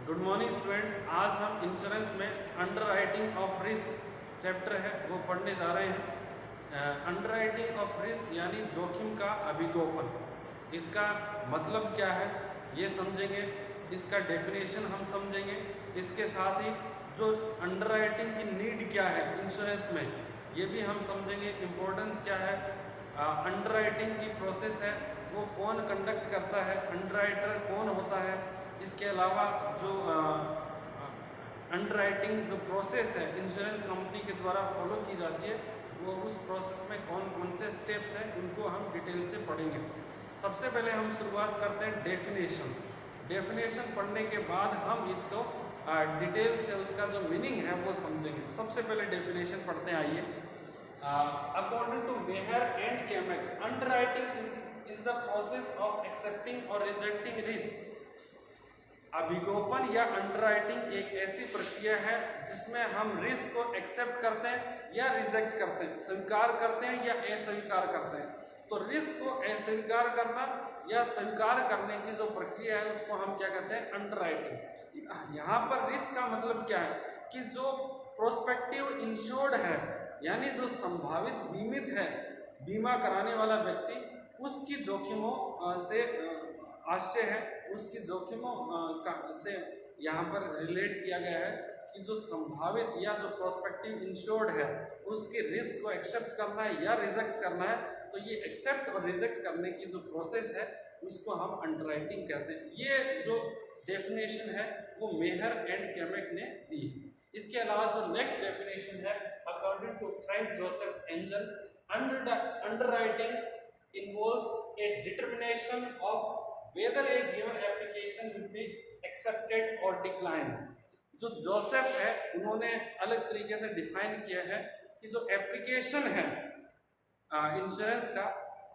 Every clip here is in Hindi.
Good morning students. आज हम इंश्योरेंस में अंडरराइटिंग ऑफ रिस्क चैप्टर है वो पढ़ने जा रहे हैं। अंडरराइटिंग ऑफ रिस्क यानी जोखिम का अभिगोपन, इसका मतलब क्या है ये समझेंगे, इसका डेफिनेशन हम समझेंगे। इसके साथ ही जो अंडरराइटिंग की नीड क्या है इंश्योरेंस में ये भी हम समझेंगे, इम्पोर्टेंस क्या है, अंडरराइटिंग की प्रोसेस है वो कौन कंडक्ट करता है, अंडरराइटर कौन होता है। इसके अलावा जो अंडरराइटिंग जो प्रोसेस है इंश्योरेंस कंपनी के द्वारा फॉलो की जाती है वो उस प्रोसेस में कौन कौन से स्टेप्स हैं उनको हम डिटेल से पढ़ेंगे। सबसे पहले हम शुरुआत करते हैं डेफिनेशंस। डेफिनेशन पढ़ने के बाद हम इसको डिटेल से उसका जो मीनिंग है वो समझेंगे। सबसे पहले डेफिनेशन पढ़ते हैं, आइए। According to Mehr and Cammack, underwriting is the process of accepting और रिजेक्टिंग रिस्क। अभिगोपन या अंडरराइटिंग एक ऐसी प्रक्रिया है जिसमें हम रिस्क को एक्सेप्ट करते हैं या रिजेक्ट करते हैं, स्वीकार करते हैं या अस्वीकार करते हैं। तो रिस्क को अस्वीकार करना या स्वीकार करने की जो प्रक्रिया है उसको हम क्या कहते हैं, अंडरराइटिंग। यहाँ पर रिस्क का मतलब क्या है कि जो प्रोस्पेक्टिव इंश्योर्ड है यानी जो संभावित बीमित है, बीमा कराने वाला व्यक्ति, उसकी जोखिमों से आशय है, उसकी जोखिमों से यहाँ पर रिलेट किया गया है कि जो संभावित या जो प्रोस्पेक्टिव इंश्योर्ड है उसकी रिस्क को एक्सेप्ट करना है या रिजेक्ट करना है। तो ये एक्सेप्ट और रिजेक्ट करने की जो प्रोसेस है उसको हम अंडरराइटिंग कहते हैं। ये जो डेफिनेशन है वो मेहर एंड कैमेक ने दी। इसके अलावा जो नेक्स्ट डेफिनेशन है, according to Frank Joseph Angell, underwriting involves a determination of whether a given application will be accepted or declined। जो जोसेफ है उन्होंने अलग तरीके से डिफाइन किया है कि जो एप्लीकेशन है इंश्योरेंस का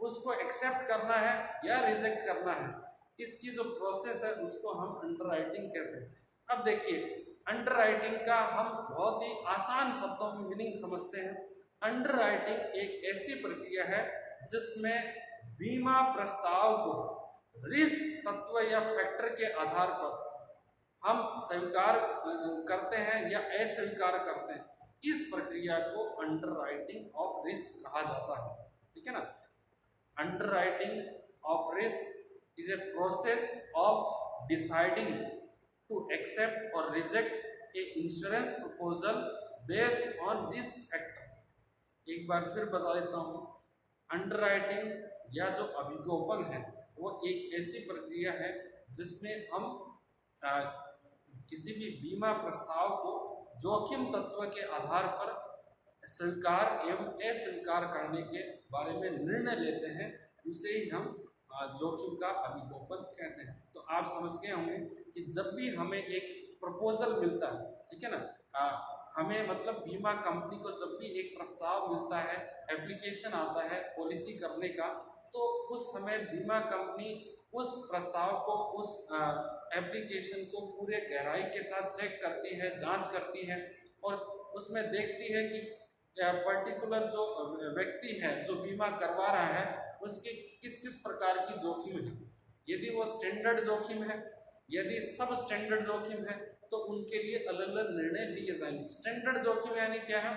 उसको एक्सेप्ट करना है या रिजेक्ट करना है, इसकी जो प्रोसेस है उसको हम अंडरराइटिंग कहते हैं। अब देखिए, अंडरराइटिंग का हम बहुत ही आसान शब्दों में मीनिंग समझते हैं। अंडरराइटिंग एक ऐसी प्रक्रिया है जिसमें बीमा प्रस्ताव को रिस्क तत्व या फैक्टर के आधार पर हम स्वीकार करते हैं या अस्वीकार करते हैं। इस प्रक्रिया को अंडरराइटिंग ऑफ रिस्क कहा जाता है, ठीक है ना। Underwriting of risk is a process of deciding to accept और reject a insurance proposal based on risk factor. एक बार फिर बता देता हूँ, अंडरराइटिंग या जो अभिगोपन है वो एक ऐसी प्रक्रिया है जिसमें हम किसी भी बीमा प्रस्ताव को जोखिम तत्व के आधार पर स्वीकार एवं अस्वीकार करने के बारे में निर्णय लेते हैं, उसे ही हम जोखिम का अभिगोपन कहते हैं। तो आप समझ गए होंगे कि जब भी हमें एक प्रपोजल मिलता है, ठीक है ना, हमें मतलब बीमा कंपनी को जब भी एक प्रस्ताव मिलता है, एप्लीकेशन आता है पॉलिसी करने का, तो उस समय बीमा कंपनी उस प्रस्ताव को, उस एप्लीकेशन को पूरे गहराई के साथ चेक करती है, जांच करती है और उसमें देखती है कि पर्टिकुलर जो व्यक्ति है जो बीमा करवा रहा है उसकी किस किस प्रकार की जोखिम है। यदि वो स्टैंडर्ड जोखिम है, यदि सब स्टैंडर्ड जोखिम है तो उनके लिए अलग अलग निर्णय लिए जाएंगे। स्टैंडर्ड जोखिम यानी क्या है,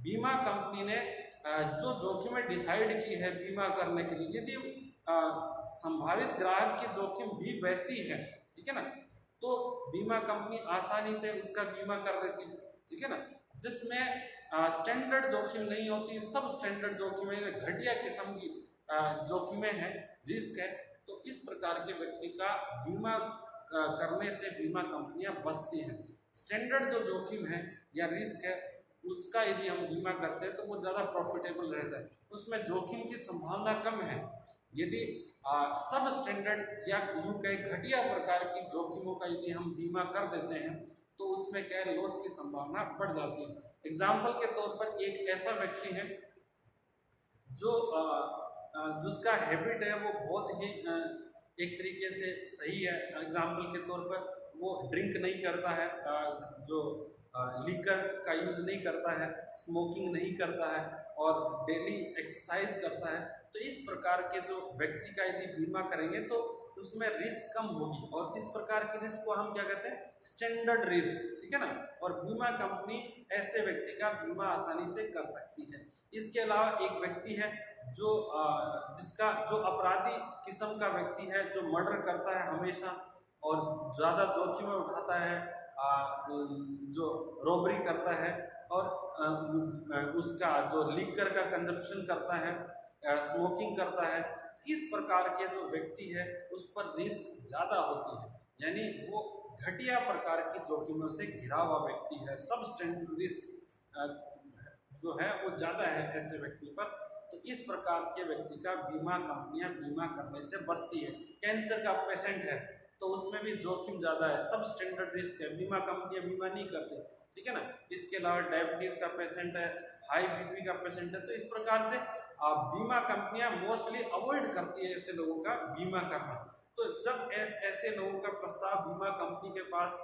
बीमा कंपनी ने जो जोखिमें डिसाइड की है बीमा करने के लिए, यदि संभावित ग्राहक की जोखिम भी वैसी है, ठीक है ना, तो बीमा कंपनी आसानी से उसका बीमा कर देती है, ठीक है ना। जिसमें स्टैंडर्ड जोखिम नहीं होती, सब स्टैंडर्ड जोखिमें, घटिया किस्म की जोखिमें हैं, रिस्क है, तो इस प्रकार के व्यक्ति का बीमा करने से बीमा कंपनियां बचती हैं। स्टैंडर्ड जो जोखिम है या रिस्क है उसका यदि हम बीमा करते हैं तो वो ज़्यादा प्रॉफिटेबल रहता है, उसमें जोखिम की संभावना कम है। यदि सब स्टैंडर्ड या यूँ कहीं घटिया प्रकार की जोखिमों का यदि हम बीमा कर देते हैं तो उसमें क्या है, लॉस की संभावना बढ़ जाती है। एग्जाम्पल के तौर पर एक ऐसा व्यक्ति है जो जिसका हैबिट है वो बहुत ही एक तरीके से सही है। एग्जाम्पल के तौर पर वो ड्रिंक नहीं करता है, जो लिकर का यूज़ नहीं करता है, स्मोकिंग नहीं करता है और डेली एक्सरसाइज करता है। तो इस प्रकार के जो व्यक्ति का यदि बीमा करेंगे तो उसमें रिस्क कम होगी, और इस प्रकार के रिस्क को हम क्या कहते हैं, स्टैंडर्ड रिस्क, ठीक है ना। और बीमा कंपनी ऐसे व्यक्ति का बीमा आसानी से कर सकती है। इसके अलावा एक व्यक्ति है जो जिसका जो अपराधी किस्म का व्यक्ति है, जो मर्डर करता है हमेशा और ज़्यादा जोखिम उठाता है, जो रॉबरी करता है और उसका जो लिकर का कंजप्शन करता है, स्मोकिंग करता है, इस प्रकार के जो व्यक्ति है उस पर रिस्क ज़्यादा होती है, यानी वो घटिया प्रकार की जोखिमों से घिरा हुआ व्यक्ति है। सबस्टेंड रिस्क जो है वो ज़्यादा है ऐसे व्यक्ति पर। तो इस प्रकार के व्यक्ति का बीमा कंपनियां बीमा करने से बचती है। कैंसर का पेशेंट है तो उसमें भी जोखिम ज़्यादा है, सब स्टैंडर्ड रिस्क है, बीमा कंपनियां बीमा नहीं करती, ठीक है ना। इसके अलावा डायबिटीज़ का पेशेंट है, हाई बीपी का पेशेंट है, तो इस प्रकार से बीमा कंपनियां मोस्टली अवॉइड करती है ऐसे लोगों का बीमा करना। तो जब ऐसे लोगों का प्रस्ताव बीमा कंपनी के पास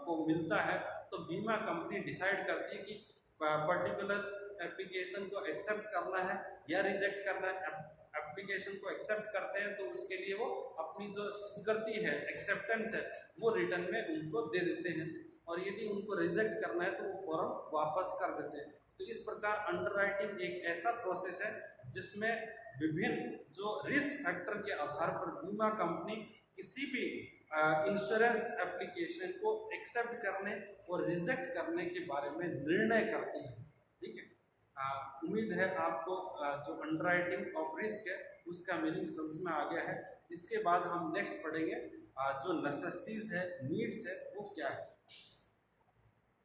को मिलता है तो बीमा कंपनी डिसाइड करती है कि पर्टिकुलर एप्लीकेशन को एक्सेप्ट करना है या रिजेक्ट करना है। एप्लीकेशन को एक्सेप्ट करते हैं तो उसके लिए वो अपनी जो स्वीकृति है, एक्सेप्टेंस है, वो रिटर्न में उनको दे देते हैं, और यदि उनको रिजेक्ट करना है तो वो फॉर्म वापस कर देते हैं। तो इस प्रकार अंडरराइटिंग एक ऐसा प्रोसेस है जिसमें विभिन्न जो रिस्क फैक्टर के आधार पर बीमा कंपनी किसी भी इंश्योरेंस एप्लीकेशन को एक्सेप्ट करने और रिजेक्ट करने के बारे में निर्णय करती है, ठीक है। उम्मीद है आपको जो अंडरराइटिंग ऑफ रिस्क है उसका मीनिंग समझ में आ गया है। इसके बाद हम नेक्स्ट पढ़ेंगे जो नेसेसिटीज है, नीड्स है, वो क्या है।